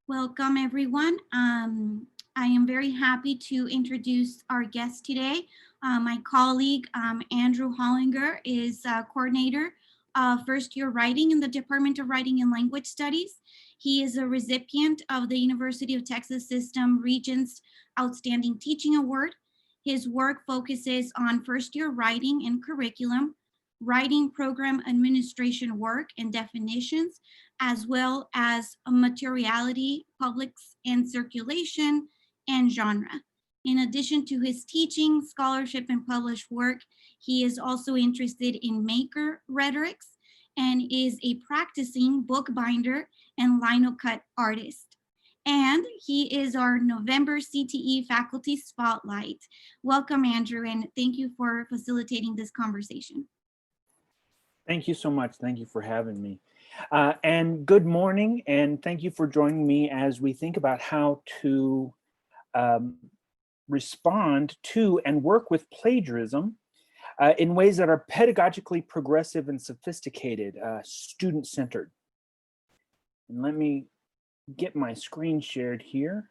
Welcome, everyone. I am very happy to introduce our guest today. My colleague, Andrew Hollinger, is coordinator of first year writing in the Department of Writing and Language Studies. He is a recipient of the University of Texas System Regents Outstanding Teaching Award. His work focuses on first year writing and curriculum, writing program administration work and definitions, as well as materiality, publics and circulation, and genre. In addition to his teaching, scholarship, and published work, he is also interested in maker rhetorics and is a practicing bookbinder and linocut artist. And he is our November CTE Faculty Spotlight. Welcome, Andrew, and thank you for facilitating this conversation. Thank you so much. Thank you for having me. And good morning, and thank you for joining me as we think about how to respond to and work with plagiarism in ways that are pedagogically progressive and sophisticated, student-centered. And let me get my screen shared here.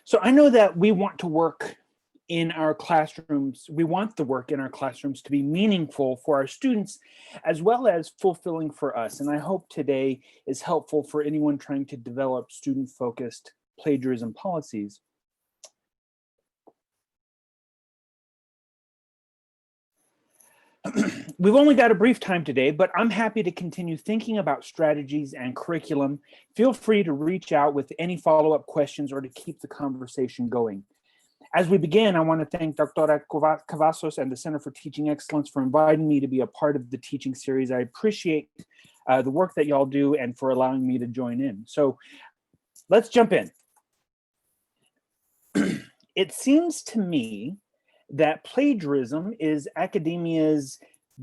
So I know that we want to work in our classrooms. We want the work in our classrooms to be meaningful for our students, as well as fulfilling for us. And I hope today is helpful for anyone trying to develop student-focused plagiarism policies. We've only got a brief time today, but I'm happy to continue thinking about strategies and curriculum. Feel free to reach out with any follow-up questions or to keep the conversation going. As we begin, I want to thank Dr. Cavazos and the Center for Teaching Excellence for inviting me to be a part of the teaching series. I appreciate the work that y'all do and for allowing me to join in. So let's jump in. It seems to me that plagiarism is academia's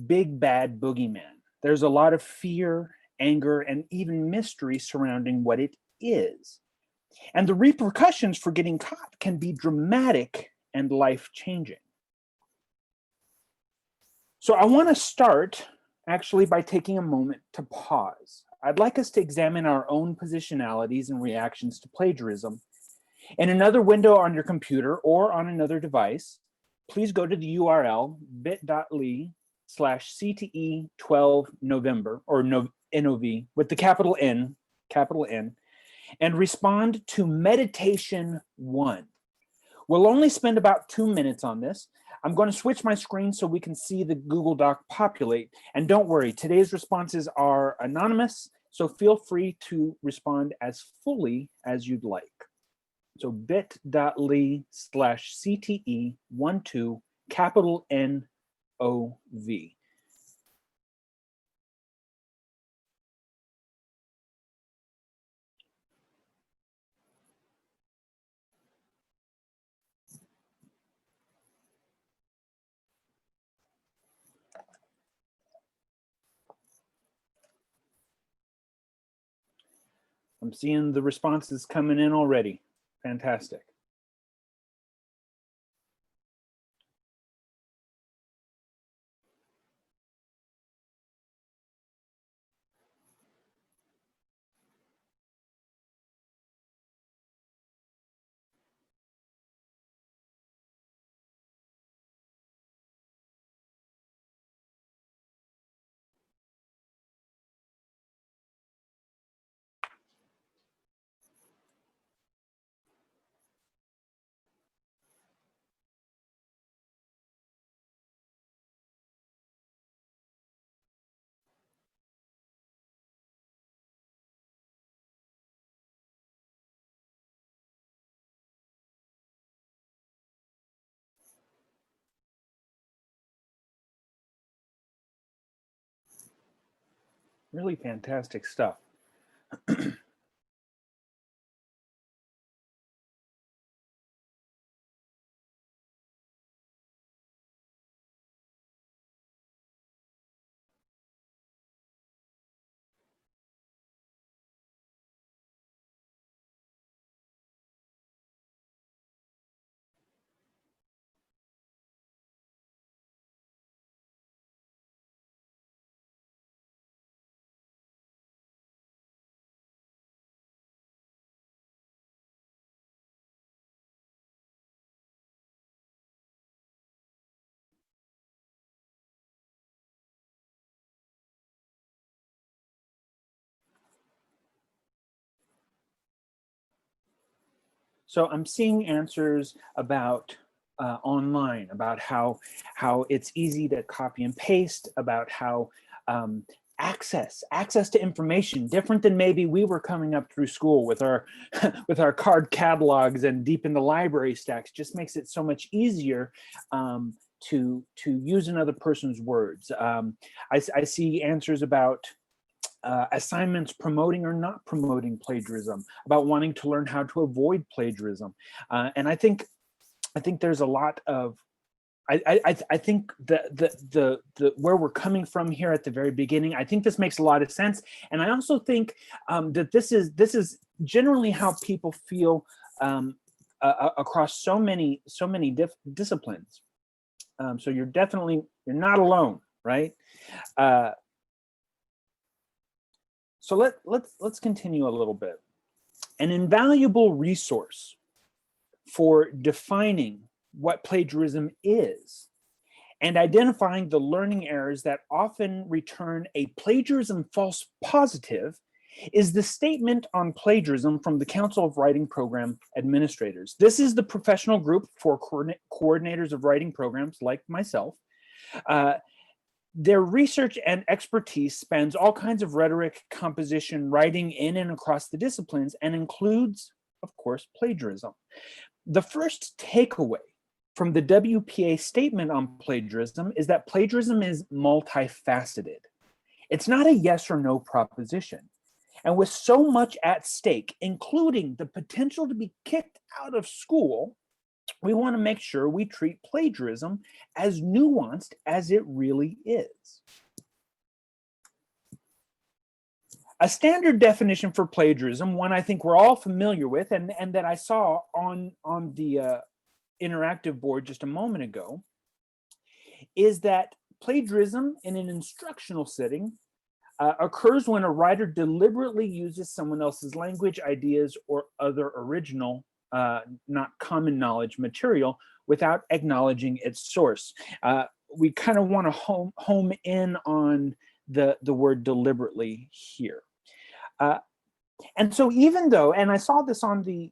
big bad boogeyman. There's a lot of fear, anger, and even mystery surrounding what it is. And the repercussions for getting caught can be dramatic and life-changing. So I want to start actually by taking a moment to pause. I'd like us to examine our own positionalities and reactions to plagiarism. In another window on your computer or on another device, please go to the URL bit.ly/CTE12November or NOV with the capital N, and respond to meditation 1. We'll only spend about 2 minutes on this. I'm going to switch my screen so we can see the Google Doc populate. And don't worry, today's responses are anonymous, so feel free to respond as fully as you'd like. So bit.ly/CTE12 capital NOV. I'm seeing the responses coming in already. Fantastic. Really fantastic stuff. So I'm seeing answers about online, about how it's easy to copy and paste, about how access to information, different than maybe we were coming up through school with our with our card catalogs and deep in the library stacks, just makes it so much easier to use another person's words. I see answers about assignments promoting or not promoting plagiarism, about wanting to learn how to avoid plagiarism. And I think there's a lot of, I think the where we're coming from here at the very beginning, I think this makes a lot of sense. And I also think that this is generally how people feel across so many disciplines. So you're not alone, right? So let's continue a little bit. An invaluable resource for defining what plagiarism is and identifying the learning errors that often return a plagiarism false positive is the Statement on Plagiarism from the Council of Writing Program Administrators. This is the professional group for coordinators of writing programs like myself. Their research and expertise spans all kinds of rhetoric, composition, writing in and across the disciplines, and includes, of course, plagiarism. The first takeaway from the WPA Statement on Plagiarism is that plagiarism is multifaceted. It's not a yes or no proposition. And with so much at stake, including the potential to be kicked out of school, we want to make sure we treat plagiarism as nuanced as it really is. A standard definition for plagiarism, one I think we're all familiar with and that I saw on the interactive board just a moment ago, is that plagiarism in an instructional setting occurs when a writer deliberately uses someone else's language, ideas, or other original not common knowledge material without acknowledging its source. We kind of want to home in on the word deliberately here. And so even though, and I saw this on the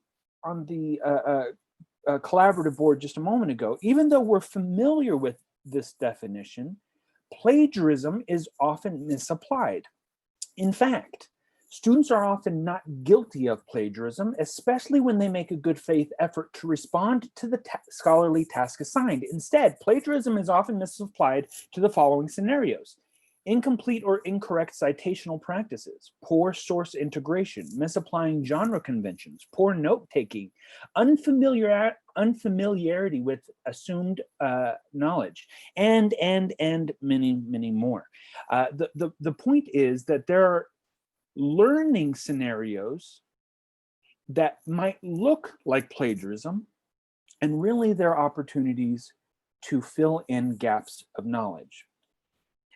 collaborative board just a moment ago, even though we're familiar with this definition, plagiarism is often misapplied. In fact, students are often not guilty of plagiarism, especially when they make a good faith effort to respond to the scholarly task assigned. Instead, plagiarism is often misapplied to the following scenarios: incomplete or incorrect citational practices, poor source integration, misapplying genre conventions, poor note-taking, unfamiliarity with assumed knowledge, and many more. The point is that there are learning scenarios that might look like plagiarism, and really they're opportunities to fill in gaps of knowledge.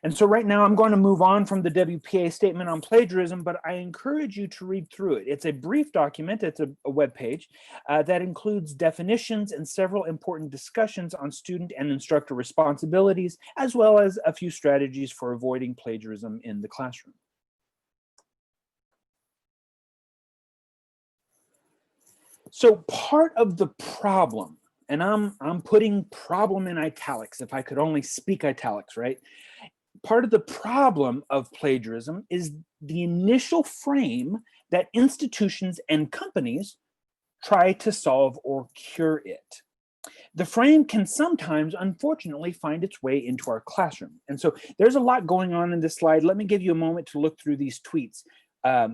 And so right now I'm going to move on from the WPA Statement on Plagiarism, but I encourage you to read through it. It's a brief document, it's a web page that includes definitions and several important discussions on student and instructor responsibilities, as well as a few strategies for avoiding plagiarism in the classroom. So part of the problem, and I'm putting problem in italics, if I could only speak italics, right? Part of the problem of plagiarism is the initial frame that institutions and companies try to solve or cure it. The frame can sometimes, unfortunately, find its way into our classroom. And so there's a lot going on in this slide. Let me give you a moment to look through these tweets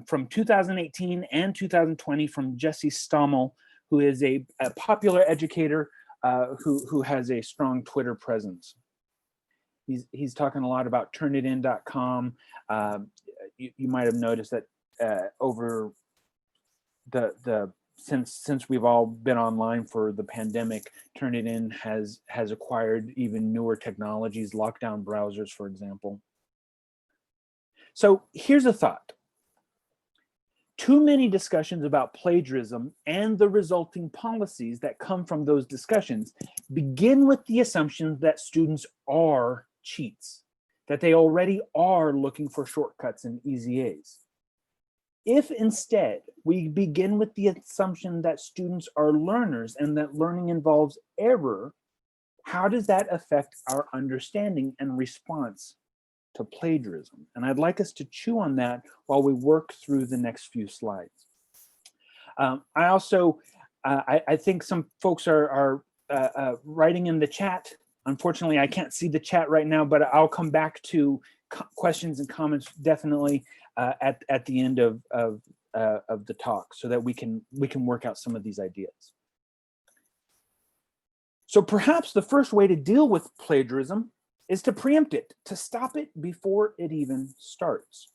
from 2018 and 2020 from Jesse Stommel, who is a popular educator who has a strong Twitter presence. He's talking a lot about turnitin.com. You might have noticed that over since we've all been online for the pandemic, Turnitin has acquired even newer technologies, lockdown browsers, for example. So here's a thought. Too many discussions about plagiarism and the resulting policies that come from those discussions begin with the assumption that students are cheats, that they already are looking for shortcuts and easy A's. If instead we begin with the assumption that students are learners and that learning involves error, how does that affect our understanding and response to plagiarism? And I'd like us to chew on that while we work through the next few slides. I also, I think some folks are writing in the chat. Unfortunately, I can't see the chat right now, but I'll come back to questions and comments definitely at the end of the talk, so that we can work out some of these ideas. So perhaps the first way to deal with plagiarism is to preempt it, to stop it before it even starts.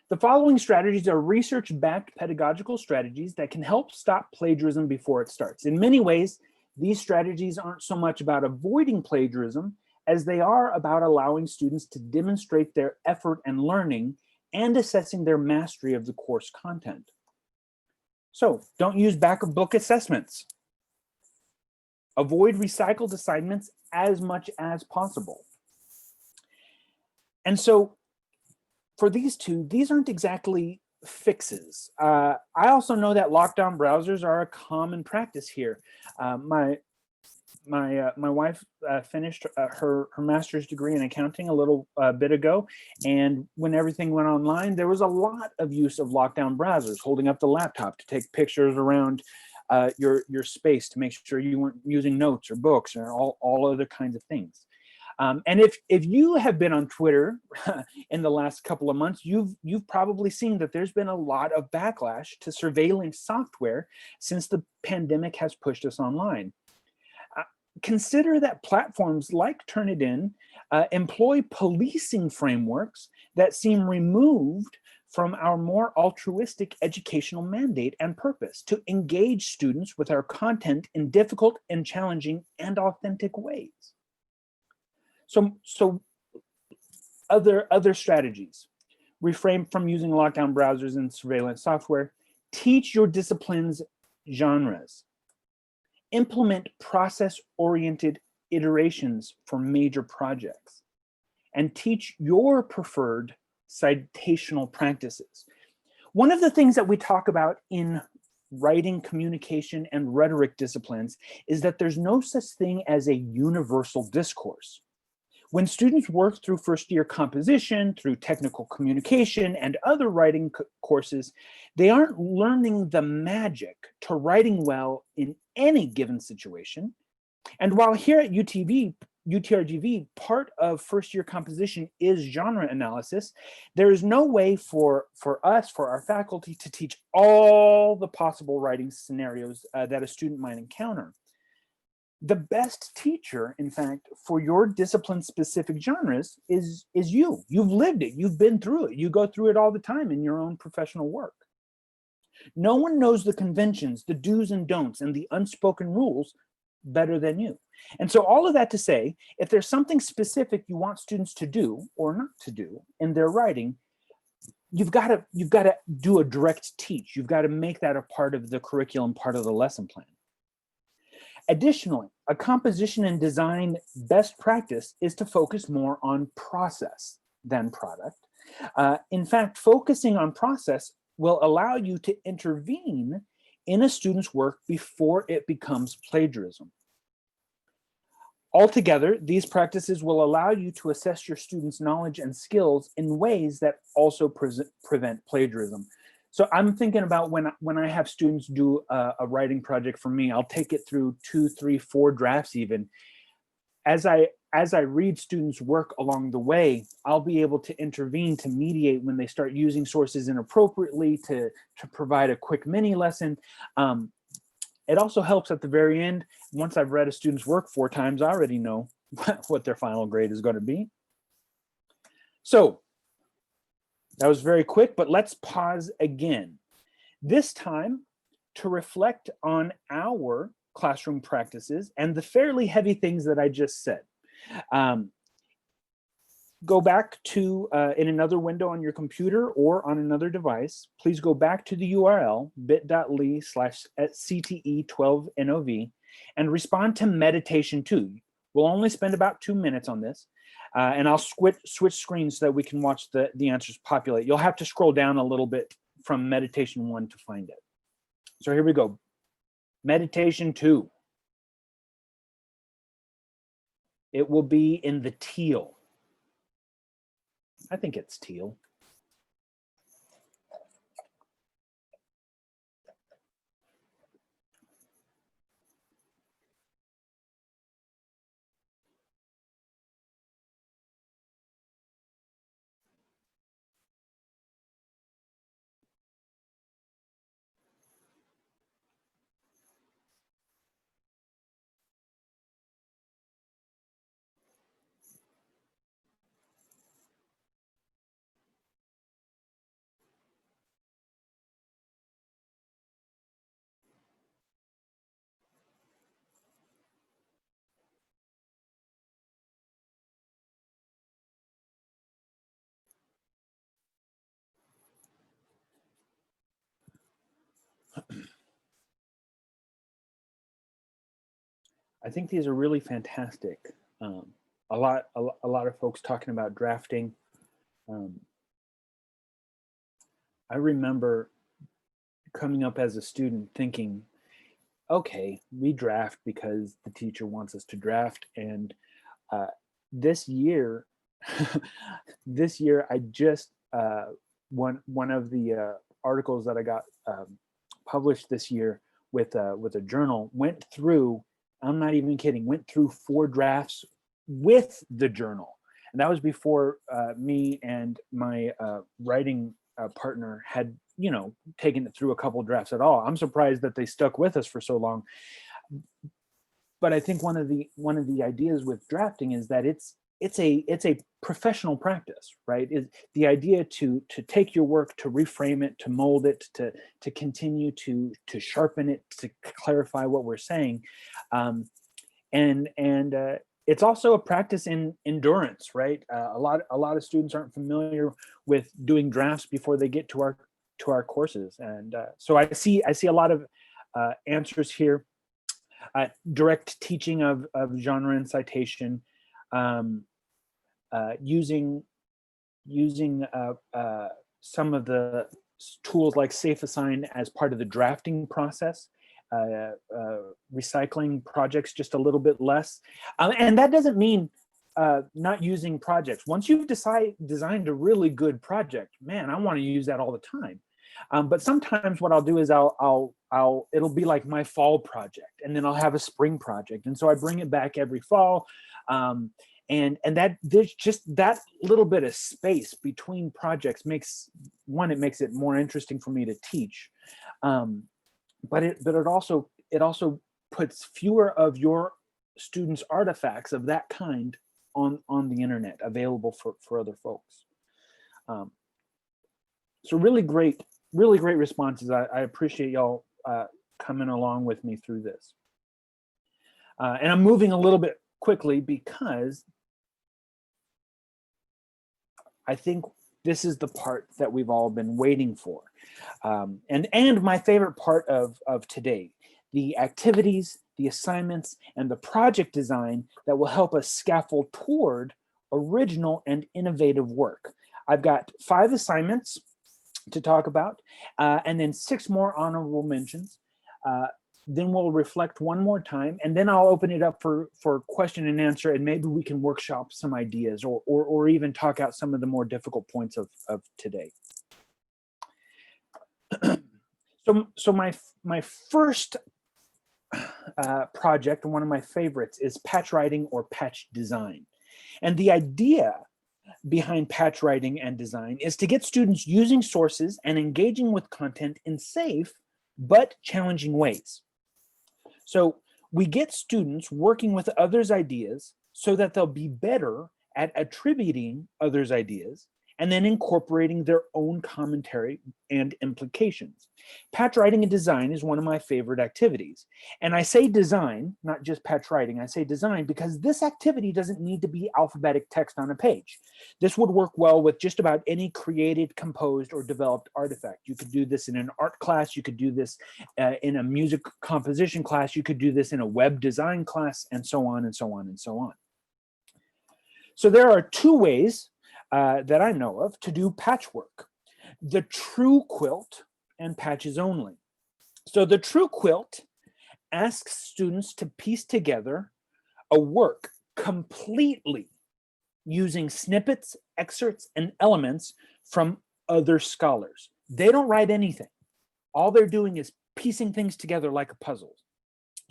The following strategies are research-backed pedagogical strategies that can help stop plagiarism before it starts. In many ways, these strategies aren't so much about avoiding plagiarism as they are about allowing students to demonstrate their effort and learning and assessing their mastery of the course content. So don't use back of book assessments. Avoid recycled assignments as much as possible. And so for these two, these aren't exactly fixes. I also know that lockdown browsers are a common practice here. My wife finished her master's degree in accounting a little bit ago, and when everything went online, there was a lot of use of lockdown browsers, holding up the laptop to take pictures around your space to make sure you weren't using notes or books or all other kinds of things. And if you have been on Twitter in the last couple of months, you've probably seen that there's been a lot of backlash to surveillance software since the pandemic has pushed us online. Consider that platforms like Turnitin employ policing frameworks that seem removed from our more altruistic educational mandate and purpose to engage students with our content in difficult and challenging and authentic ways. So other strategies: refrain from using lockdown browsers and surveillance software. Teach your discipline's genres. Implement process-oriented iterations for major projects, and teach your preferred citational practices. One of the things that we talk about in writing, communication, and rhetoric disciplines is that there's no such thing as a universal discourse. When students work through first-year composition, through technical communication, and other writing courses, they aren't learning the magic to writing well in any given situation. And while here at UTRGV, part of first-year composition is genre analysis, there is no way for our faculty, to teach all the possible writing scenarios that a student might encounter. The best teacher, in fact, for your discipline-specific genres is you. You've lived it. You've been through it. You go through it all the time in your own professional work. No one knows the conventions, the do's and don'ts, and the unspoken rules better than you. And so all of that to say, if there's something specific you want students to do or not to do in their writing, you've got to do a direct teach. You've got to make that a part of the curriculum, part of the lesson plan. Additionally, a composition and design best practice is to focus more on process than product. In fact, focusing on process will allow you to intervene in a student's work before it becomes plagiarism. Altogether, these practices will allow you to assess your students' knowledge and skills in ways that also prevent plagiarism. So I'm thinking about when I have students do a writing project for me, I'll take it through 2, 3, 4 drafts even. As I read students' work along the way, I'll be able to intervene to mediate when they start using sources inappropriately, to provide a quick mini lesson. It also helps at the very end. Once I've read a student's work 4 times, I already know what their final grade is going to be. So that was very quick, but let's pause again. This time to reflect on our classroom practices and the fairly heavy things that I just said. Go back to, in another window on your computer or on another device, please go back to the URL bit.ly/CTE12NOV and respond to meditation 2. We'll only spend about 2 minutes on this. And I'll switch screens so that we can watch the answers populate. You'll have to scroll down a little bit from meditation 1 to find it. So here we go. Meditation 2. It will be in the teal. I think it's teal. I think these are really fantastic. A lot of folks talking about drafting. I remember coming up as a student thinking, okay, we draft because the teacher wants us to draft. And this year, this year I just one of the articles that I got published this year with a journal went through. I'm not even kidding. Went through 4 drafts with the journal, and that was before me and my writing partner had, taken it through a couple drafts at all. I'm surprised that they stuck with us for so long. But I think one of the ideas with drafting is that it's a professional practice, right? Is the idea to take your work, to reframe it, to mold it, to continue to sharpen it, to clarify what we're saying, and it's also a practice in endurance, right? A lot of students aren't familiar with doing drafts before they get to our courses, and so I see a lot of answers here. Direct teaching of genre and citation, using some of the tools like Safe Assign as part of the drafting process, recycling projects just a little bit less. And that doesn't mean not using projects. Once you've designed a really good project, man, I want to use that all the time. But sometimes what I'll do is it'll be like my fall project, and then I'll have a spring project. And so I bring it back every fall. And that there's just that little bit of space between projects makes it more interesting for me to teach. But it also puts fewer of your students' artifacts of that kind on the internet available for other folks. So really great responses. I appreciate y'all coming along with me through this. And I'm moving a little bit quickly because I think this is the part that we've all been waiting for. And my favorite part of today, the activities, the assignments, and the project design that will help us scaffold toward original and innovative work. I've got 5 assignments to talk about, and then 6 more honorable mentions. Then we'll reflect one more time, and then I'll open it up for question and answer, and maybe we can workshop some ideas or even talk out some of the more difficult points of today. So my first project, one of my favorites, is patch writing or patch design. And the idea behind patch writing and design is to get students using sources and engaging with content in safe but challenging ways. So we get students working with others' ideas so that they'll be better at attributing others' ideas and then incorporating their own commentary and implications. Patch writing and design is one of my favorite activities. And I say design, not just patch writing, I say design because this activity doesn't need to be alphabetic text on a page. This would work well with just about any created, composed, or developed artifact. You could do this in an art class, you could do this in a music composition class, you could do this in a web design class, and so on and so on and so on. So there are two ways that I know of to do patchwork: the true quilt and patches only. So the true quilt asks students to piece together a work completely using snippets, excerpts, and elements from other scholars. They don't write anything. All they're doing is piecing things together like a puzzle.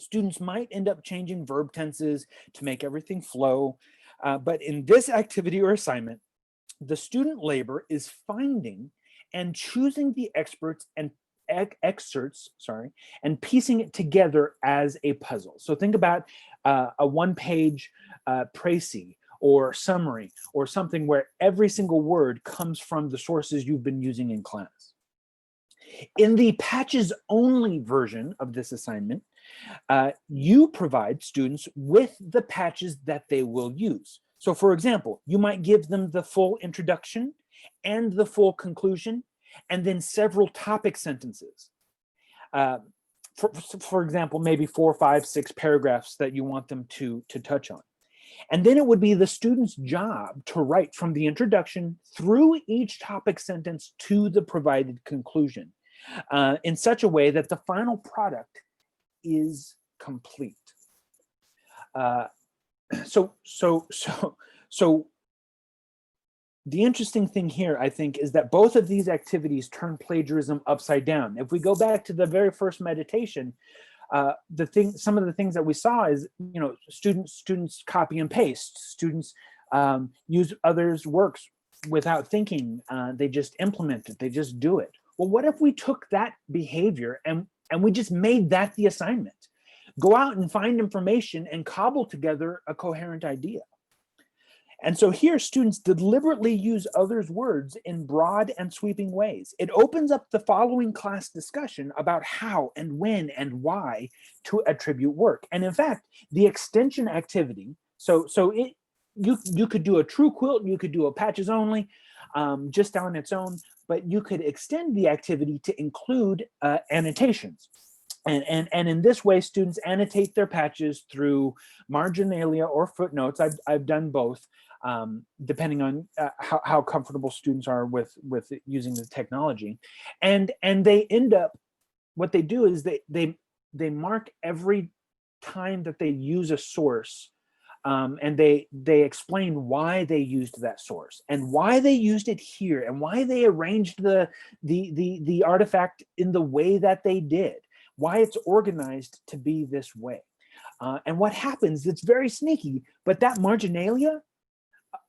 Students might end up changing verb tenses to make everything flow, but in this activity or assignment, the student labor is finding and choosing the excerpts and piecing it together as a puzzle. So think about a one-page précis or summary or something where every single word comes from the sources you've been using in class. In the patches only version of this assignment, you provide students with the patches that they will use. So for example, you might give them the full introduction and the full conclusion, and then several topic sentences. For example, maybe 4, 5, 6 paragraphs that you want them to touch on. And then it would be the student's job to write from the introduction through each topic sentence to the provided conclusion in such a way that the final product is complete. So the interesting thing here, I think, is that both of these activities turn plagiarism upside down. If we go back to the very first meditation, some of the things that we saw is, students copy and paste, students use others' works without thinking. They just implement it, they just do it. Well, what if we took that behavior and we just made that the assignment? Go out and find information and cobble together a coherent idea. And so here, students deliberately use others' words in broad and sweeping ways. It opens up the following class discussion about how and when and why to attribute work. And in fact, the extension activity, you could do a true quilt, you could do a patches only, just on its own, but you could extend the activity to include annotations. And in this way, students annotate their patches through marginalia or footnotes. I've done both, depending on how comfortable students are with using the technology. And they end up, what they do is they mark every time that they use a source, and they explain why they used that source and why they used it here and why they arranged the artifact in the way that they did, why it's organized to be this way. And what happens, it's very sneaky, but that marginalia,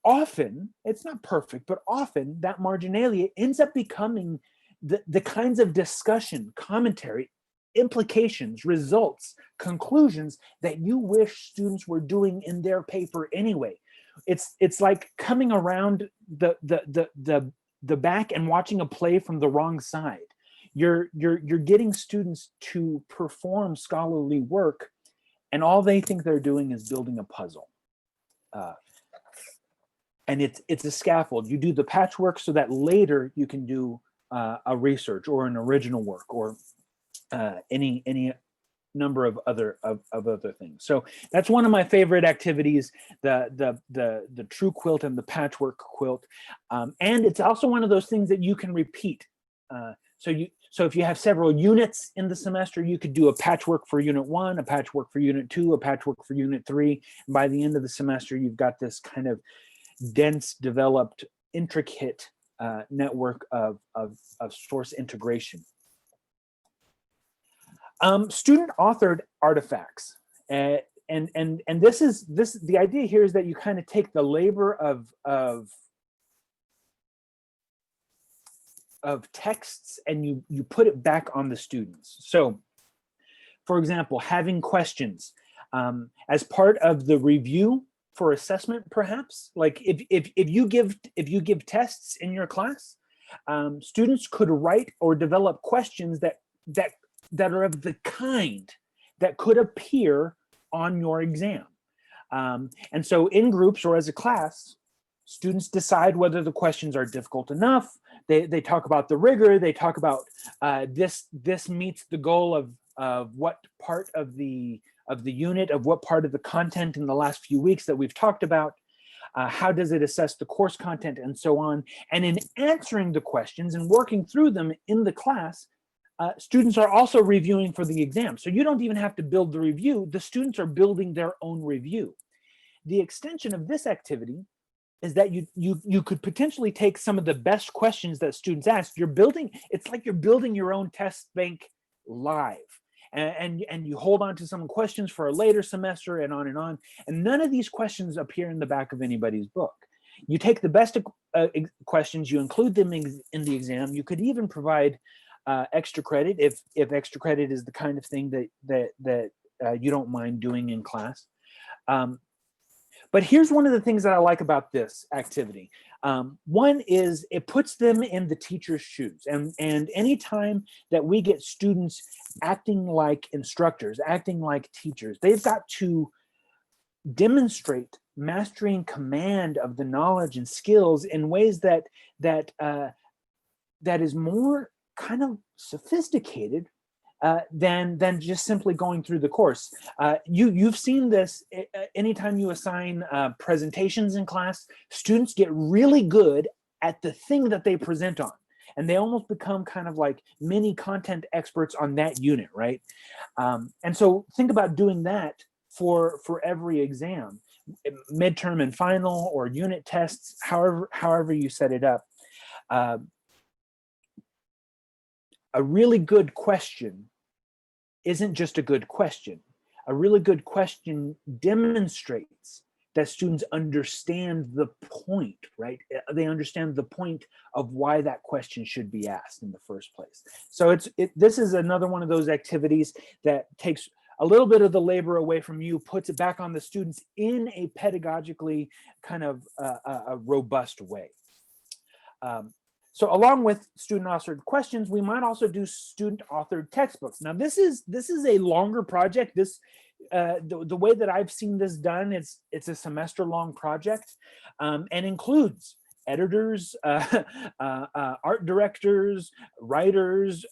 often, it's not perfect, but often that marginalia ends up becoming the kinds of discussion, commentary, implications, results, conclusions that you wish students were doing in their paper anyway. It's like coming around the back and watching a play from the wrong side. You're getting students to perform scholarly work, and all they think they're doing is building a puzzle. And it's a scaffold. You do the patchwork so that later you can do a research or an original work or any number of other things. So that's one of my favorite activities, the true quilt and the patchwork quilt. And it's also one of those things that you can repeat. So if you have several units in the semester, you could do a patchwork for unit 1, a patchwork for unit 2, a patchwork for unit 3. And by the end of the semester, you've got this kind of dense, developed, intricate network of source integration. Student authored artifacts. And the idea here is that you kind of take the labor of texts and you put it back on the students. So for example, having questions as part of the review for assessment, perhaps, like if you give tests in your class, students could write or develop questions that are of the kind that could appear on your exam. And so in groups or as a class, students decide whether the questions are difficult enough. They talk about the rigor. They talk about this meets the goal of what part of the unit, of what part of the content in the last few weeks that we've talked about. How does it assess the course content, and so on? And in answering the questions and working through them in the class, students are also reviewing for the exam. So you don't even have to build the review. The students are building their own review. The extension of this activity is that you could potentially take some of the best questions that students ask. It's like you're building your own test bank live. And you hold on to some questions for a later semester, and on and on. And none of these questions appear in the back of anybody's book. You take the best questions, you include them in the exam. You could even provide extra credit if extra credit is the kind of thing that you don't mind doing in class. But here's one of the things that I like about this activity. One is it puts them in the teacher's shoes. And anytime that we get students acting like instructors, acting like teachers, they've got to demonstrate mastery and command of the knowledge and skills in ways that is more kind of sophisticated than just simply going through the course. You've seen this anytime you assign presentations in class. Students get really good at the thing that they present on, and they almost become kind of like mini content experts on that unit, right? And so think about doing that for every exam, midterm and final, or unit tests, however you set it up. A really good question isn't just a good question. A really good question demonstrates that students understand the point, right? They understand the point of why that question should be asked in the first place. So this is another one of those activities that takes a little bit of the labor away from you, puts it back on the students in a pedagogically kind of a robust way. So along with student authored questions, we might also do student authored textbooks. Now this is a longer project. The way that I've seen this done, it's a semester long project, and includes editors, art directors, writers,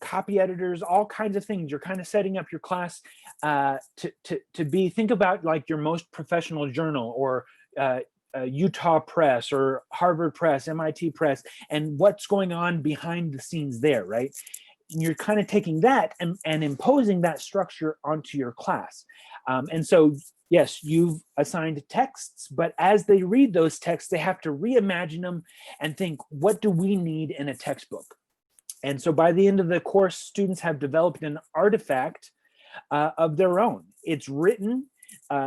copy editors, all kinds of things. You're kind of setting up your class to be, think about like your most professional journal, or Utah Press or Harvard Press, MIT Press, and what's going on behind the scenes there, right? And you're kind of taking that and imposing that structure onto your class. And so, yes, you've assigned texts, but as they read those texts, they have to reimagine them and think, what do we need in a textbook? And so by the end of the course, students have developed an artifact of their own. It's written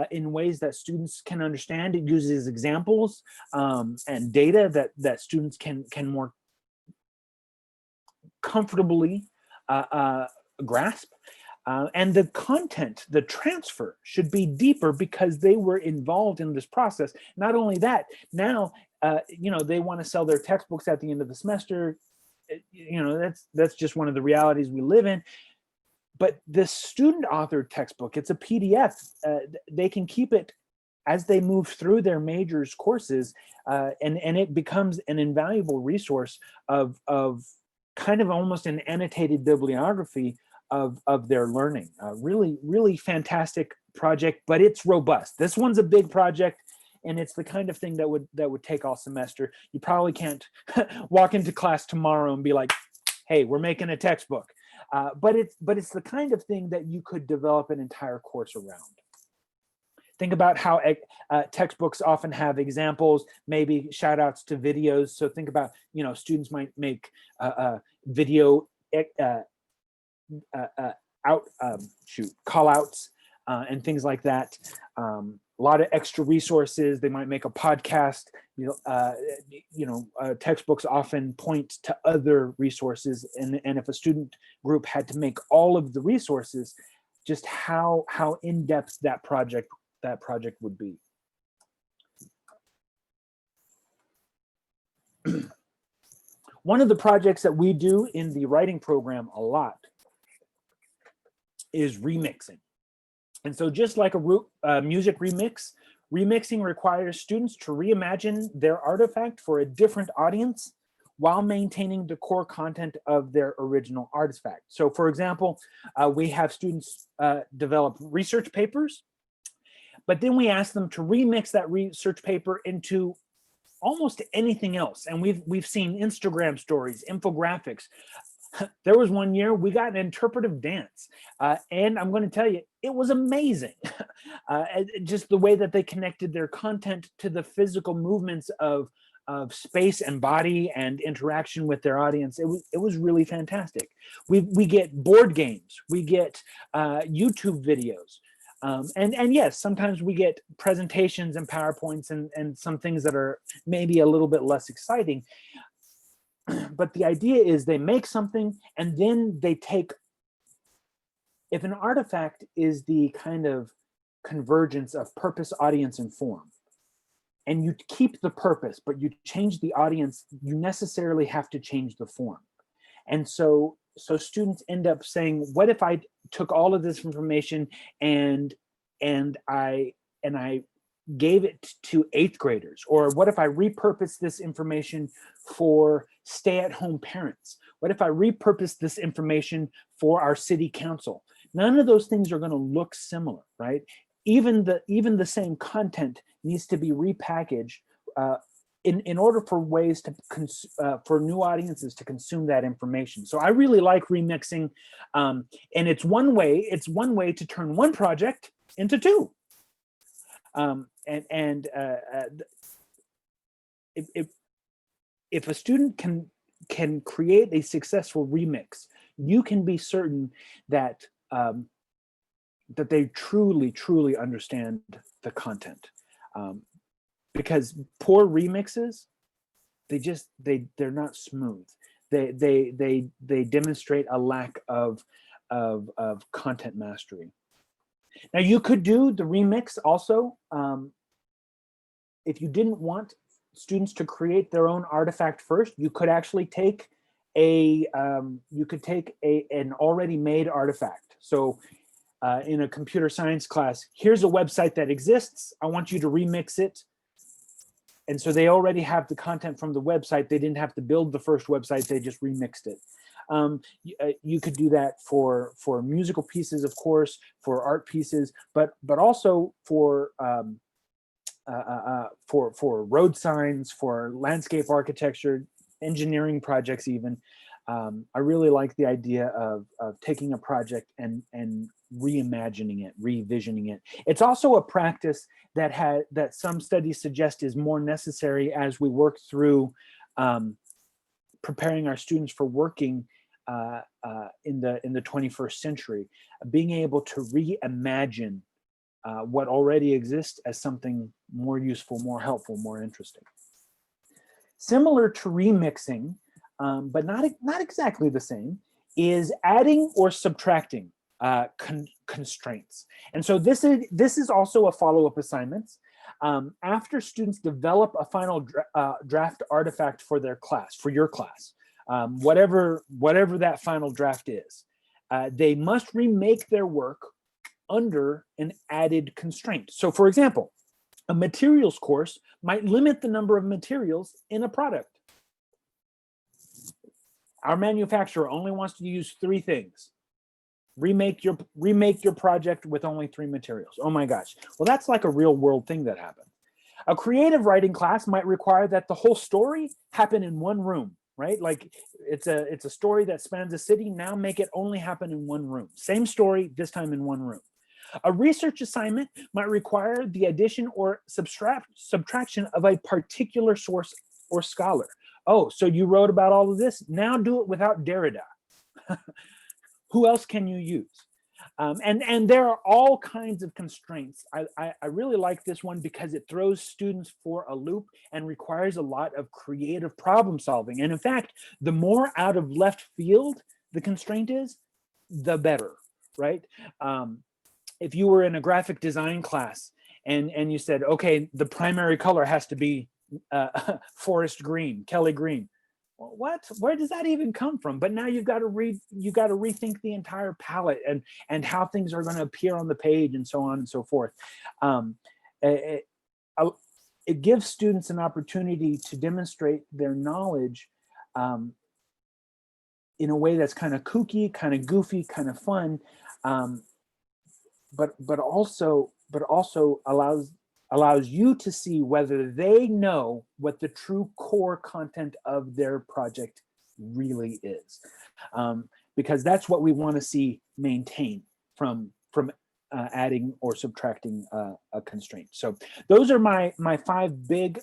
in ways that students can understand. It uses examples and data that students can more comfortably grasp. And the content, the transfer, should be deeper because they were involved in this process. Not only that, now they want to sell their textbooks at the end of the semester. That's just one of the realities we live in. But this student authored textbook, it's a PDF. They can keep it as they move through their majors courses, and it becomes an invaluable resource of kind of almost an annotated bibliography of their learning. Really, really fantastic project, but it's robust. This one's a big project, and it's the kind of thing that would take all semester. You probably can't walk into class tomorrow and be like, hey, we're making a textbook. But it's the kind of thing that you could develop an entire course around. Think about how textbooks often have examples, maybe shout outs to videos. So think about, students might make video call outs and things like that. A lot of extra resources. They might make a podcast. Textbooks often point to other resources, and if a student group had to make all of the resources, just how in depth that project would be. One of the projects that we do in the writing program a lot is remixing. And so just like a music remix, remixing requires students to reimagine their artifact for a different audience while maintaining the core content of their original artifact. So for example, we have students develop research papers, But then we ask them to remix that research paper into almost anything else. And we've seen Instagram stories, infographics. There was one year we got an interpretive dance, and I'm going to tell you, it was amazing. Just the way that they connected their content to the physical movements of space and body and interaction with their audience. It was really fantastic. We get board games, we get YouTube videos. And yes, sometimes we get presentations and PowerPoints and some things that are maybe a little bit less exciting. But the idea is they make something and then they take, if an artifact is the kind of convergence of purpose, audience, and form, and you keep the purpose, but you change the audience, you necessarily have to change the form. And so students end up saying, what if I took all of this information and I gave it to 8th graders? Or what if I repurpose this information for stay-at-home parents? What if I repurpose this information for our city council? None of those things are going to look similar, right? Even the same content needs to be repackaged in order for ways to for new audiences to consume that information. So I really like remixing, and it's one way to turn one project into two. If a student can create a successful remix, you can be certain that that they truly understand the content, because poor remixes, they're not smooth. They demonstrate a lack of content mastery. Now you could do the remix also. If you didn't want students to create their own artifact first, you could actually take an already made artifact. So in a computer science class, here's a website that exists, I want you to remix it. And so they already have the content from the website. They didn't have to build the first website, they just remixed it. You could do that for musical pieces, of course, for art pieces, but also for road signs, for landscape architecture, engineering projects even. I really like the idea of taking a project and reimagining it, revisioning it. It's also a practice that some studies suggest is more necessary as we work through preparing our students for working in the 21st century, being able to reimagine what already exists as something more useful, more helpful, more interesting. Similar to remixing, but not exactly the same, is adding or subtracting constraints. And so this is also a follow-up assignment. After students develop a final draft artifact for their class, for your class, whatever that final draft is, they must remake their work under an added constraint. So for example, a materials course might limit the number of materials in a product. Our manufacturer only wants to use 3 things. Remake your project with only 3 materials. Oh my gosh. Well, that's like a real world thing that happens. A creative writing class might require that the whole story happen in one room, right? Like it's a story that spans a city. Now make it only happen in one room. Same story, this time in one room. A research assignment might require the addition or subtraction of a particular source or scholar. Oh, so you wrote about all of this? Now do it without Derrida. Who else can you use? And there are all kinds of constraints. I really like this one because it throws students for a loop and requires a lot of creative problem solving. And in fact, the more out of left field the constraint is, the better, right? If you were in a graphic design class and you said, okay, the primary color has to be forest green, Kelly green. Well, what? Where does that even come from? But now you've got to rethink the entire palette and how things are going to appear on the page and so on and so forth. It gives students an opportunity to demonstrate their knowledge in a way that's kind of kooky, kind of goofy, kind of fun, but also but also allows you to see whether they know what the true core content of their project really is, because that's what we want to see maintained from adding or subtracting a constraint. So those are my 5 big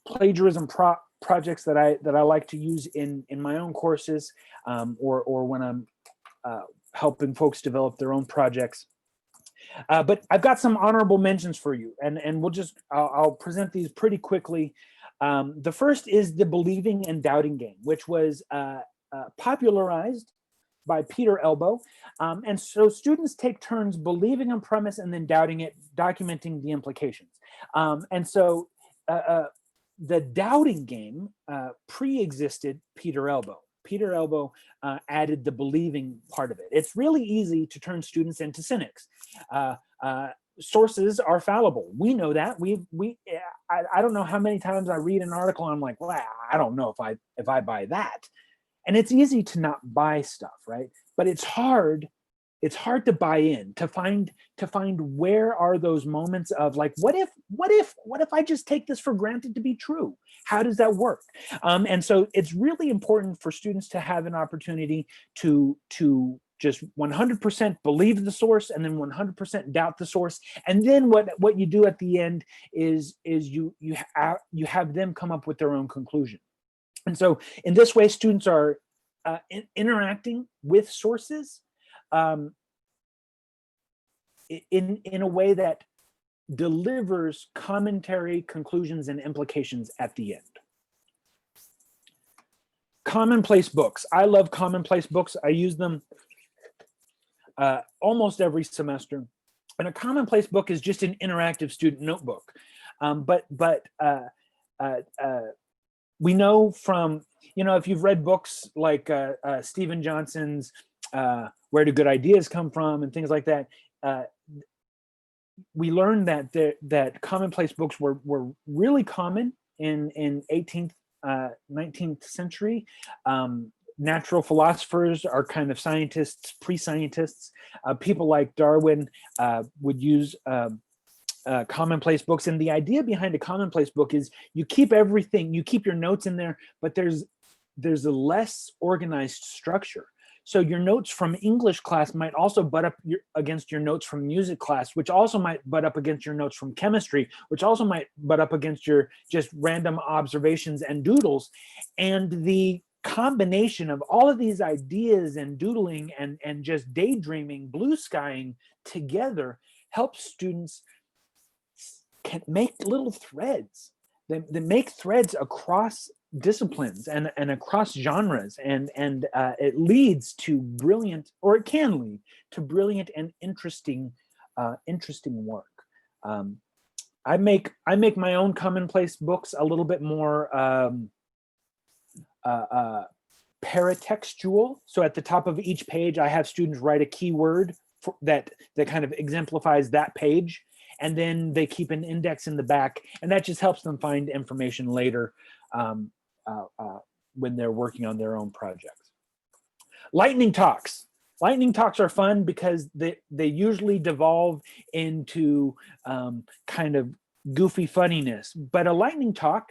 plagiarism projects that I like to use in my own courses, or when I'm helping folks develop their own projects. But I've got some honorable mentions for you, and I'll present these pretty quickly. The first is the believing and doubting game, which was popularized by Peter Elbow. And so students take turns believing a premise and then doubting it, documenting the implications. And so the doubting game pre-existed Peter Elbow. Peter Elbow added the believing part of it. It's really easy to turn students into cynics. Sources are fallible. We know that. I don't know how many times I read an article and I'm like, well, I don't know if I buy that. And it's easy to not buy stuff, right? But it's hard to buy in, to find where are those moments of like, what if I just take this for granted to be true? How does that work? And so it's really important for students to have an opportunity to just 100% believe the source and then 100% doubt the source. And then what you do at the end is you have them come up with their own conclusion. And so in this way, students are interacting with sources in a way that delivers commentary, conclusions, and implications at the end. Commonplace books. I love commonplace books. I use them almost every semester. And a commonplace book is just an interactive student notebook. But we know from, if you've read books like Stephen Johnson's Where Do Good Ideas Come From and things like that, we learned that commonplace books were really common in 18th, 19th century. Natural philosophers are kind of scientists, pre-scientists. People like Darwin would use commonplace books. And the idea behind a commonplace book is you keep everything, you keep your notes in there, but there's a less organized structure. So your notes from English class might also butt up against your notes from music class, which also might butt up against your notes from chemistry, which also might butt up against your just random observations and doodles. And the combination of all of these ideas and doodling and just daydreaming, blue skying together helps students can make little threads. They make threads across disciplines and across genres, and it leads to brilliant, or it can lead to brilliant and interesting work. I make my own commonplace books a little bit more paratextual. So at the top of each page, I have students write a keyword that kind of exemplifies that page, and then they keep an index in the back, and that just helps them find information later when they're working on their own projects. Lightning talks. Lightning talks are fun because they usually devolve into kind of goofy funniness. But a lightning talk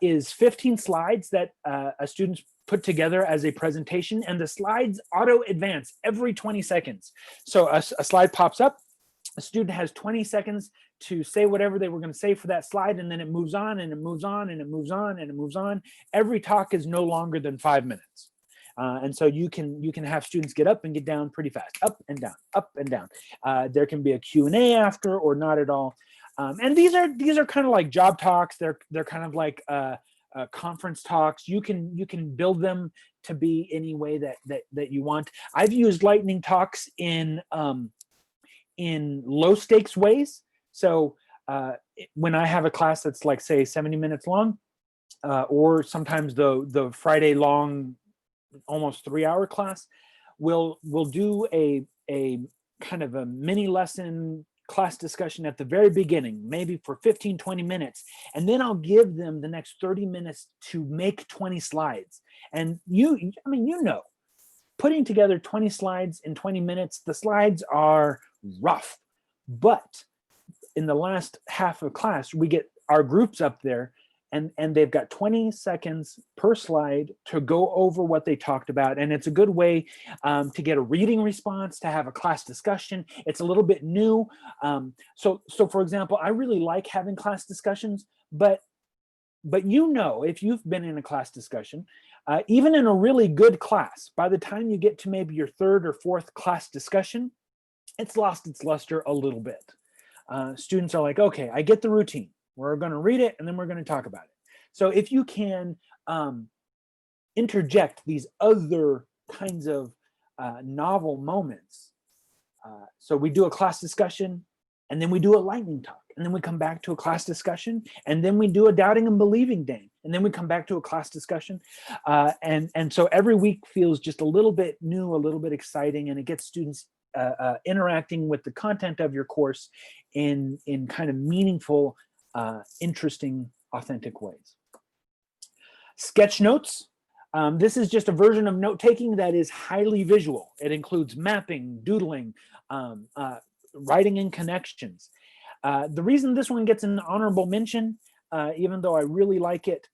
is 15 slides that a student's put together as a presentation, and the slides auto advance every 20 seconds. So a slide pops up, a student has 20 seconds to say whatever they were going to say for that slide, and then it moves on and it moves on and it moves on and it moves on. Every talk is no longer than 5 minutes. And so you can have students get up and get down pretty fast, up and down, up and down. There can be a Q&A after, or not at all. And these are kind of like job talks. They're kind of like conference talks. You can build them to be any way that you want. I've used lightning talks in low stakes ways. So when I have a class that's like, say, 70 minutes long, or sometimes the Friday long, almost 3-hour class, we'll do a kind of a mini lesson class discussion at the very beginning, maybe for 15-20 minutes, and then I'll give them the next 30 minutes to make 20 slides. And putting together 20 slides in 20 minutes, the slides are rough. But in the last half of class, we get our groups up there, and they've got 20 seconds per slide to go over what they talked about. And it's a good way to get a reading response, to have a class discussion. It's a little bit new. So for example, I really like having class discussions, but if you've been in a class discussion, even in a really good class, by the time you get to maybe your third or fourth class discussion, it's lost its luster a little bit. Students are like, okay, I get the routine. We're going to read it and then we're going to talk about it. So if you can interject these other kinds of novel moments. So we do a class discussion, and then we do a lightning talk, and then we come back to a class discussion, and then we do a doubting and believing day, and then we come back to a class discussion. And so every week feels just a little bit new, a little bit exciting, and it gets students interacting with the content of your course in kind of meaningful, interesting, authentic ways. Sketch notes. This is just a version of note-taking that is highly visual. It includes mapping, doodling, writing in connections. The reason this one gets an honorable mention, even though I really like it,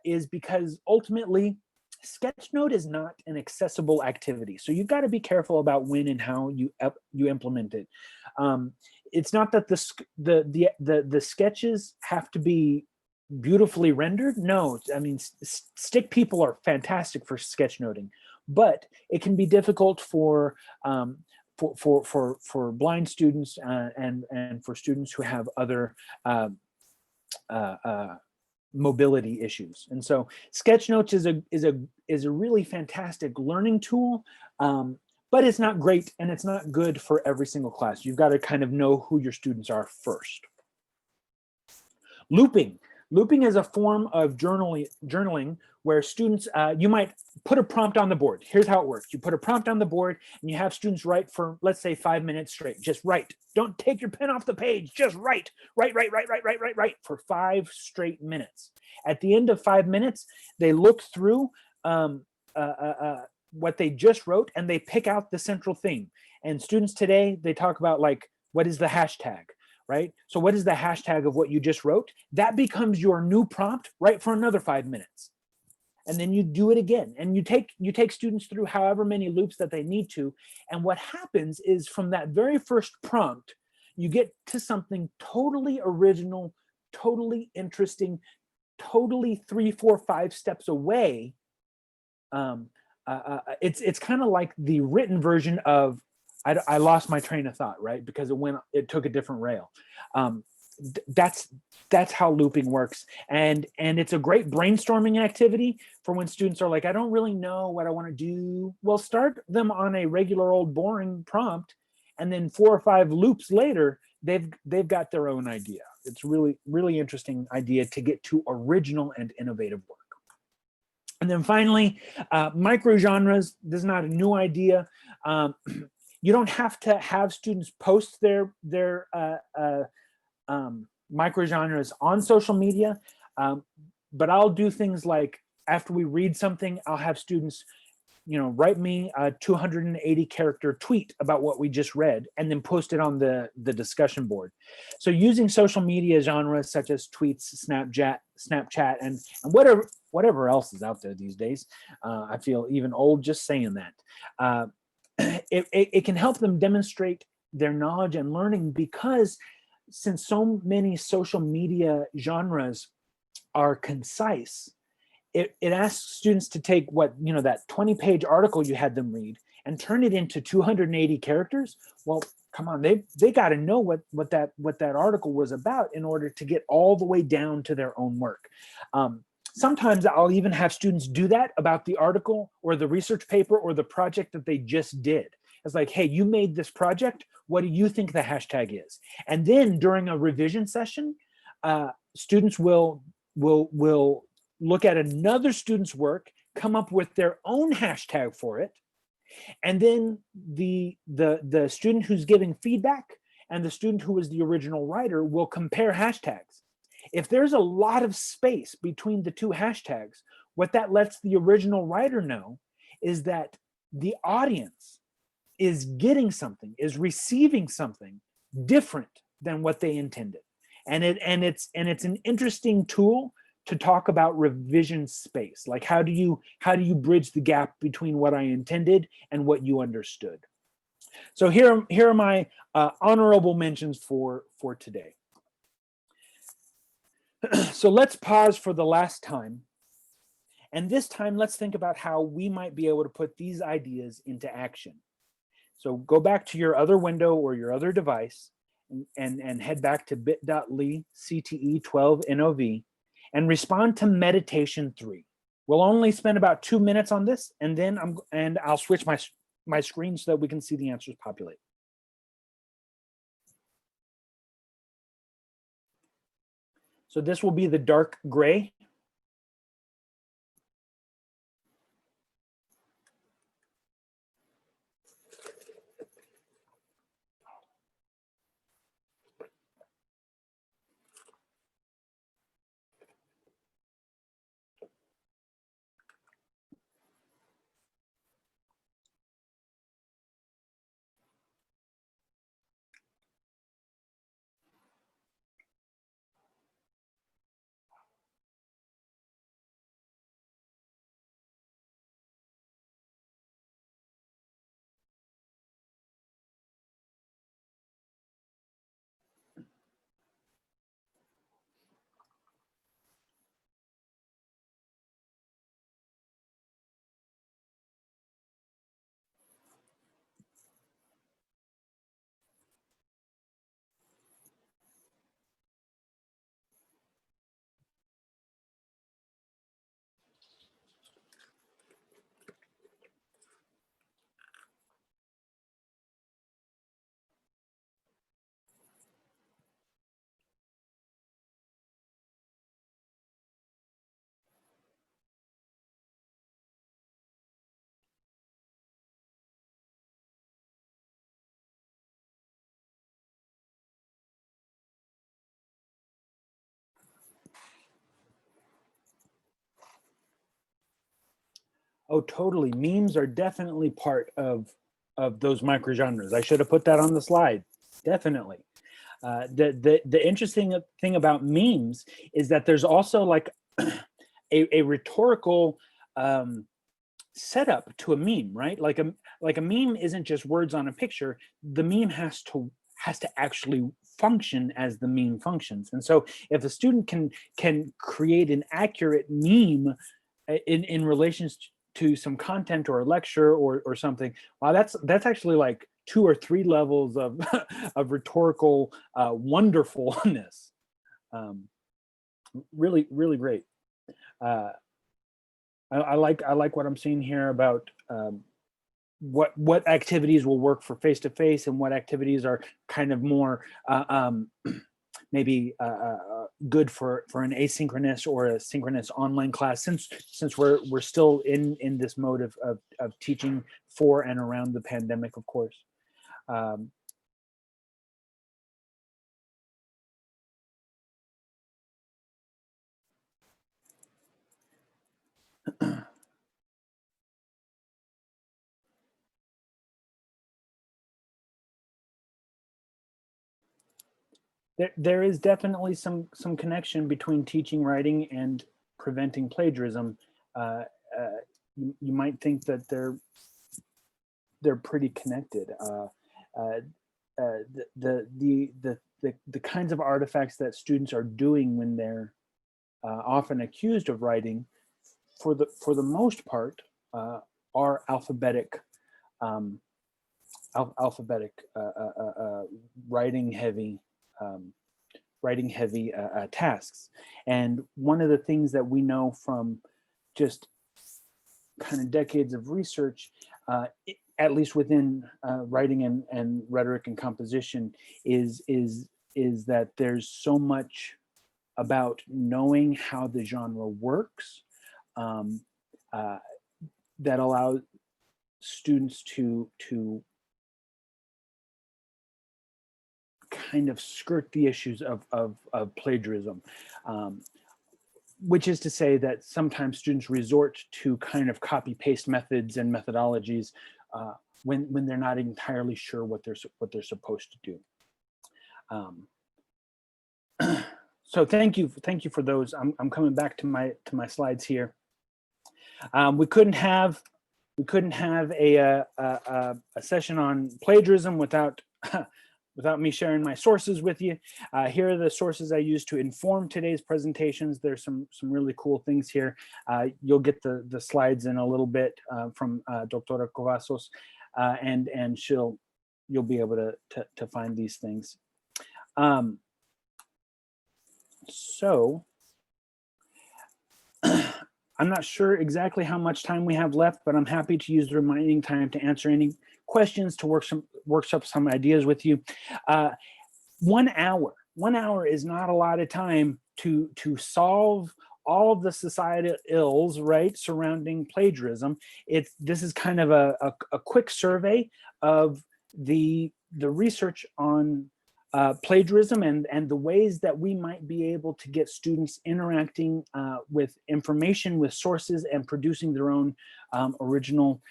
is because ultimately, Sketchnote is not an accessible activity. So you've got to be careful about when and how you implement it. It's not that the sketches have to be beautifully rendered. No, I mean, stick people are fantastic for sketchnoting, but it can be difficult for blind students and for students who have other mobility issues. And so Sketchnotes is a really fantastic learning tool, but it's not great and it's not good for every single class. You've got to kind of know who your students are first. Looping. Looping is a form of journaling where students, you might put a prompt on the board. Here's how it works. You put a prompt on the board and you have students write for, let's say, 5 minutes straight. Just write. Don't take your pen off the page. Just write. Write for 5 straight minutes. At the end of 5 minutes, they look through what they just wrote and they pick out the central theme. And students today, they talk about like, what is the hashtag? Right? So what is the hashtag of what you just wrote? That becomes your new prompt, right, for another 5 minutes. And then you do it again. And you take students through however many loops that they need to. And what happens is from that very first prompt, you get to something totally original, totally interesting, totally 3, 4, 5 steps away. It's kind of like the written version of I lost my train of thought, right? Because it took a different rail. That's how looping works. And it's a great brainstorming activity for when students are like, I don't really know what I want to do. Well, start them on a regular old boring prompt. And then 4 or 5 loops later, they've got their own idea. It's really, really interesting idea to get to original and innovative work. And then finally, microgenres. This is not a new idea. You don't have to have students post their microgenres on social media, but I'll do things like after we read something, I'll have students, write me a 280 character tweet about what we just read and then post it on the discussion board. So using social media genres such as tweets, Snapchat, and whatever else is out there these days. I feel even old just saying that. It can help them demonstrate their knowledge and learning, because since so many social media genres are concise, it asks students to take that 20-page article you had them read and turn it into 280 characters. Well, come on, they got to know what that article was about in order to get all the way down to their own work. Sometimes I'll even have students do that about the article or the research paper or the project that they just did. It's like, hey, you made this project. What do you think the hashtag is? And then during a revision session, students will look at another student's work, come up with their own hashtag for it. And then the student who's giving feedback and the student who is the original writer will compare hashtags. If there's a lot of space between the 2 hashtags, what that lets the original writer know is that the audience is getting something, is receiving something different than what they intended. And it's an interesting tool to talk about revision space. Like how do you bridge the gap between what I intended and what you understood? So here are my honorable mentions for today. So let's pause for the last time. And this time, let's think about how we might be able to put these ideas into action. So go back to your other window or your other device and head back to bit.ly CTE12NOV and respond to meditation 3. We'll only spend about 2 minutes on this, and then I'll switch my screen so that we can see the answers populate. So this will be the dark gray. Oh, totally. Memes are definitely part of those microgenres. I should have put that on the slide. Definitely. The interesting thing about memes is that there's also like a rhetorical setup to a meme, right? Like a meme isn't just words on a picture. The meme has to actually function as the meme functions. And so if a student can create an accurate meme in relation to some content or a lecture or something, wow, that's actually like 2 or 3 levels of of rhetorical wonderfulness. Really, really great. I like what I'm seeing here about what activities will work for face-to-face and what activities are kind of more maybe good for an asynchronous or a synchronous online class, since we're still in this mode of teaching for and around the pandemic, of course. There is definitely some connection between teaching writing and preventing plagiarism. You might think that they're pretty connected. The kinds of artifacts that students are doing when they're often accused of writing, for the most part, are alphabetic writing heavy tasks. And one of the things that we know from just kind of decades of research, at least within writing and rhetoric and composition, is that there's so much about knowing how the genre works that allows students to kind of skirt the issues of plagiarism, which is to say that sometimes students resort to kind of copy paste methods and methodologies when they're not entirely sure what they're supposed to do. So thank you for those. I'm coming back to my slides here. We couldn't have a session on plagiarism without without me sharing my sources with you. Here are the sources I use to inform today's presentations. There's some really cool things here. You'll get the slides in a little bit from Doctora Covassos, and you'll be able to find these things. So I'm not sure exactly how much time we have left, but I'm happy to use the remaining time to answer any questions, to workshop some ideas with you. 1 hour. 1 hour is not a lot of time to solve all of the societal ills, right, surrounding plagiarism. This is kind of a quick survey of the research on plagiarism and the ways that we might be able to get students interacting with information, with sources, and producing their own original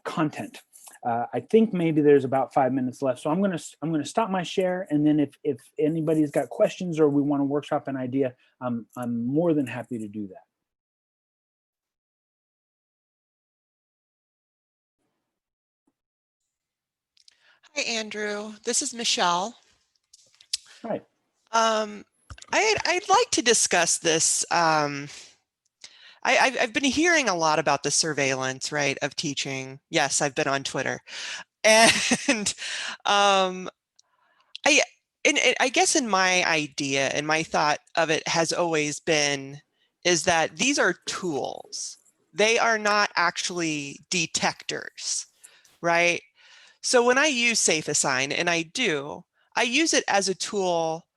content. I think maybe there's about 5 minutes left, so I'm gonna stop my share, and then if anybody's got questions or we want to workshop an idea, I'm more than happy to do that. Hi, Andrew. This is Michelle. Hi. I'd like to discuss this. I've been hearing a lot about the surveillance, right, of teaching. Yes, I've been on Twitter, and I guess in my idea and my thought of it has always been is that these are tools. They are not actually detectors, right? So when I use SafeAssign, and I use it as a tool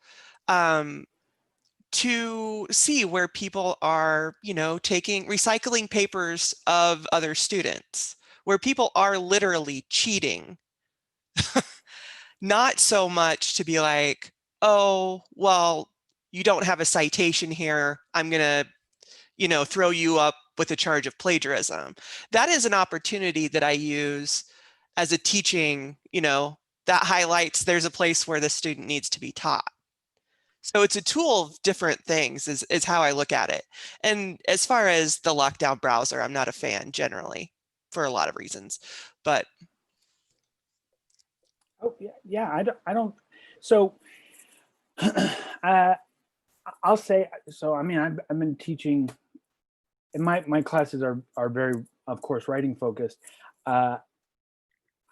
to see where people are, recycling papers of other students, where people are literally cheating. Not so much to be like, oh, well, you don't have a citation here, I'm gonna, throw you up with a charge of plagiarism. That is an opportunity that I use as a teaching, that highlights there's a place where the student needs to be taught. So it's a tool of different things is how I look at it. And as far as the lockdown browser, I'm not a fan generally for a lot of reasons, but. Oh yeah, I don't. So I'll say, so I mean, I've been teaching, and my classes are very, of course, writing focused.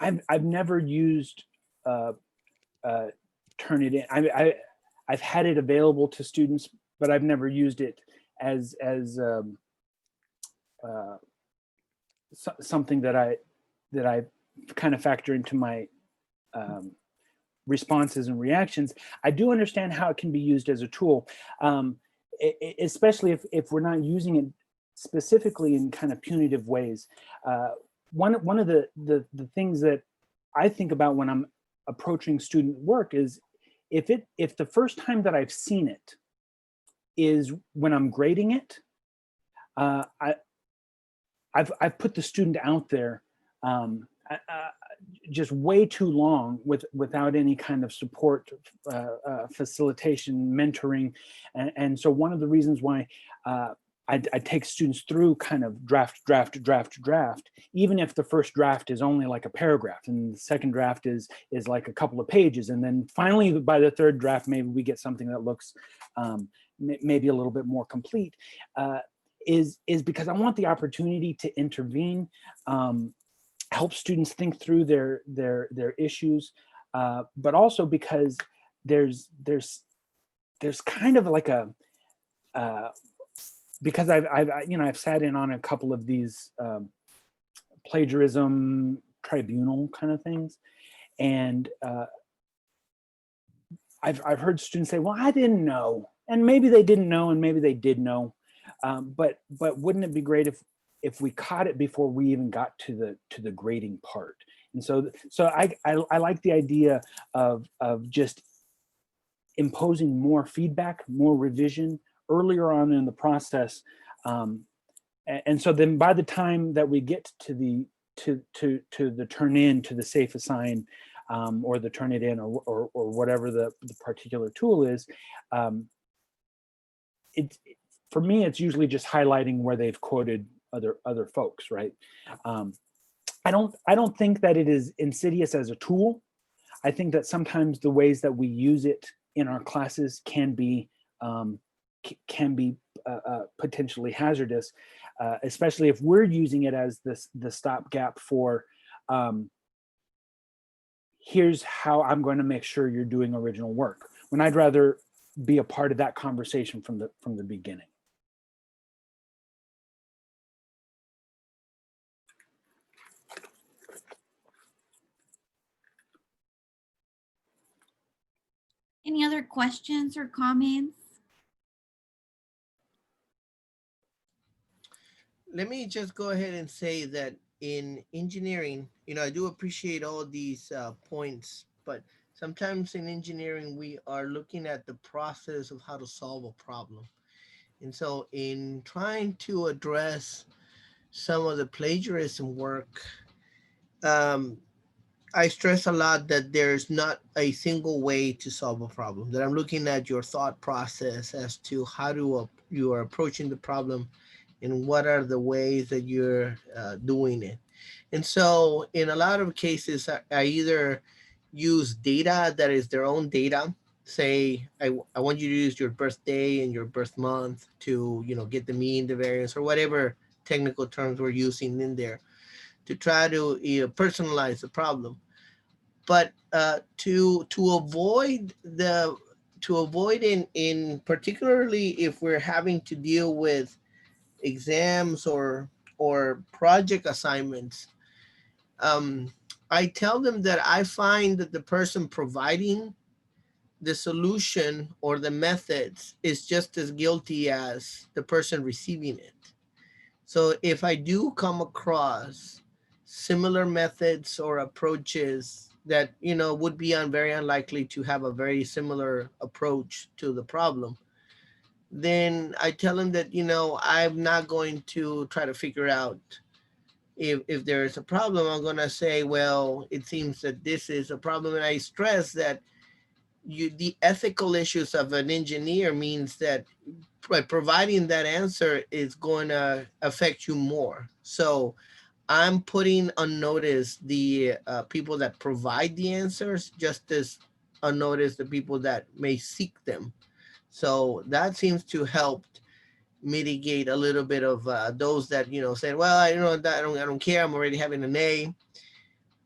I've never used Turnitin. I've had it available to students, but I've never used it as something that I kind of factor into my responses and reactions. I do understand how it can be used as a tool, especially if we're not using it specifically in kind of punitive ways. One of the things that I think about when I'm approaching student work is if the first time that I've seen it is when I'm grading it, I've put the student out there just way too long without any kind of support, facilitation, mentoring, and so one of the reasons why I take students through kind of draft, even if the first draft is only like a paragraph and the second draft is like a couple of pages, and then finally by the third draft maybe we get something that looks maybe a little bit more complete, is because I want the opportunity to intervene, help students think through their issues, but also because there's kind of like a because I've sat in on a couple of these plagiarism tribunal kind of things, and I've heard students say, "Well, I didn't know," and maybe they didn't know, and maybe they did know, but wouldn't it be great if we caught it before we even got to the grading part? And so I like the idea of just imposing more feedback, more revision earlier on in the process, and so then by the time that we get to the the turn in to the safe assign, or the turn it in, or whatever the particular tool is. It, for me, it's usually just highlighting where they've quoted other folks, right? I don't think that it is insidious as a tool. I think that sometimes the ways that we use it in our classes can be potentially hazardous, especially if we're using it as the stopgap for here's how I'm going to make sure you're doing original work, when I'd rather be a part of that conversation from the beginning. Any other questions or comments? Let me just go ahead and say that in engineering, I do appreciate all these points, but sometimes in engineering, we are looking at the process of how to solve a problem. And so in trying to address some of the plagiarism work, I stress a lot that there's not a single way to solve a problem, that I'm looking at your thought process as to how you are approaching the problem and what are the ways that you're doing it. And so in a lot of cases, I either use data that is their own data. Say, I want you to use your birthday and your birth month to, get the mean, the variance, or whatever technical terms we're using in there to try to personalize the problem. But to avoid in particularly if we're having to deal with exams or project assignments, I tell them that I find that the person providing the solution or the methods is just as guilty as the person receiving it. So if I do come across similar methods or approaches that would be very unlikely to have a very similar approach to the problem, then I tell them that I'm not going to try to figure out if there is a problem. I'm going to say, well, it seems that this is a problem, and I stress that the ethical issues of an engineer means that by providing that answer is going to affect you more. So I'm putting on notice the people that provide the answers just as on notice the people that may seek them. So that seems to help mitigate a little bit of those that say, well, I don't care, I'm already having an A.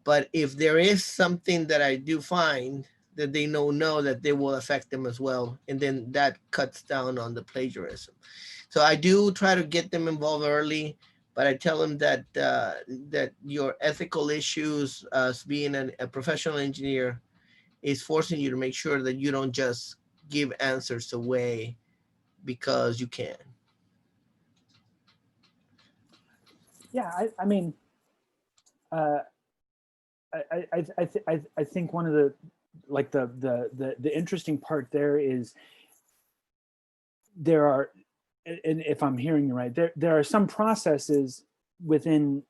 But if there is something that I do find that they know that they will affect them as well, and then that cuts down on the plagiarism. So I do try to get them involved early, but I tell them that that your ethical issues as being a professional engineer is forcing you to make sure that you don't just give answers away because you can. Yeah, I mean, I think one of the the interesting part there is there are, and if I'm hearing you right, there are some processes within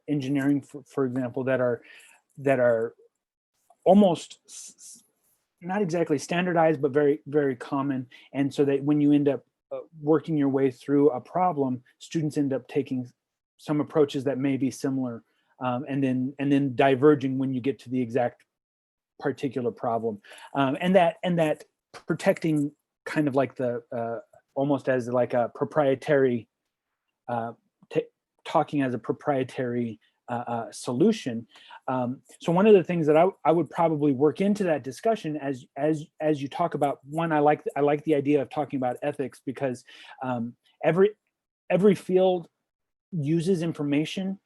engineering, for example, that are almost not exactly standardized, but very, very common. And so that when you end up working your way through a problem, students end up taking some approaches that may be similar, and then diverging when you get to the exact particular problem, and that protecting kind of like the almost as like a proprietary, talking as a proprietary solution. So one of the things that I would probably work into that discussion as you talk about, one, I like the idea of talking about ethics, because every field uses information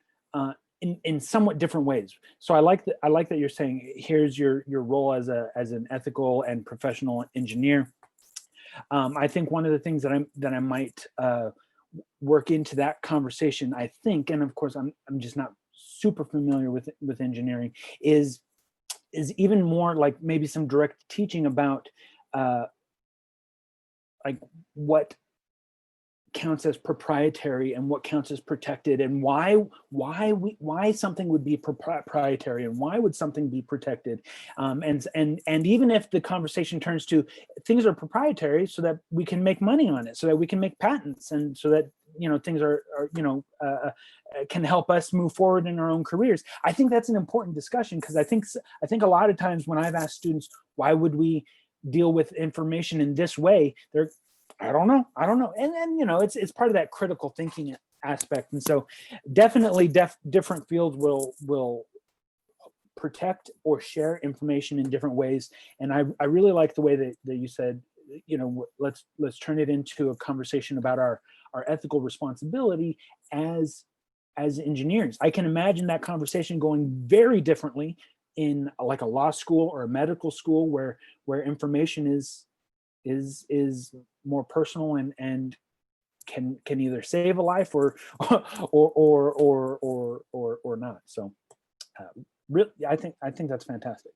in somewhat different ways. So I like that you're saying here's your role as an ethical and professional engineer. I think one of the things that I might work into that conversation, I think, and of course I'm just not super familiar with engineering, is even more like maybe some direct teaching about like what counts as proprietary and what counts as protected, and why something would be proprietary and why would something be protected, and even if the conversation turns to things are proprietary so that we can make money on it, so that we can make patents, and so that things are can help us move forward in our own careers. I think that's an important discussion, because I think a lot of times when I've asked students, why would we deal with information in this way, they're, I don't know. And then, it's part of that critical thinking aspect. And so definitely different fields will protect or share information in different ways. And I really like the way that you said, let's turn it into a conversation about our ethical responsibility as engineers. I can imagine that conversation going very differently in like a law school or a medical school where information is more personal and can either save a life or not. So really, I think that's fantastic.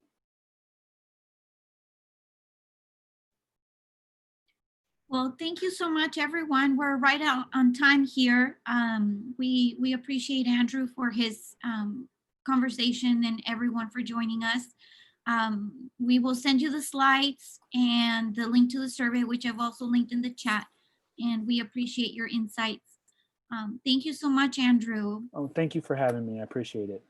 Well, thank you so much, everyone. We're right out on time here. We appreciate Andrew for his conversation and everyone for joining us. We will send you the slides and the link to the survey, which I've also linked in the chat. And we appreciate your insights. Thank you so much, Andrew. Oh, thank you for having me. I appreciate it.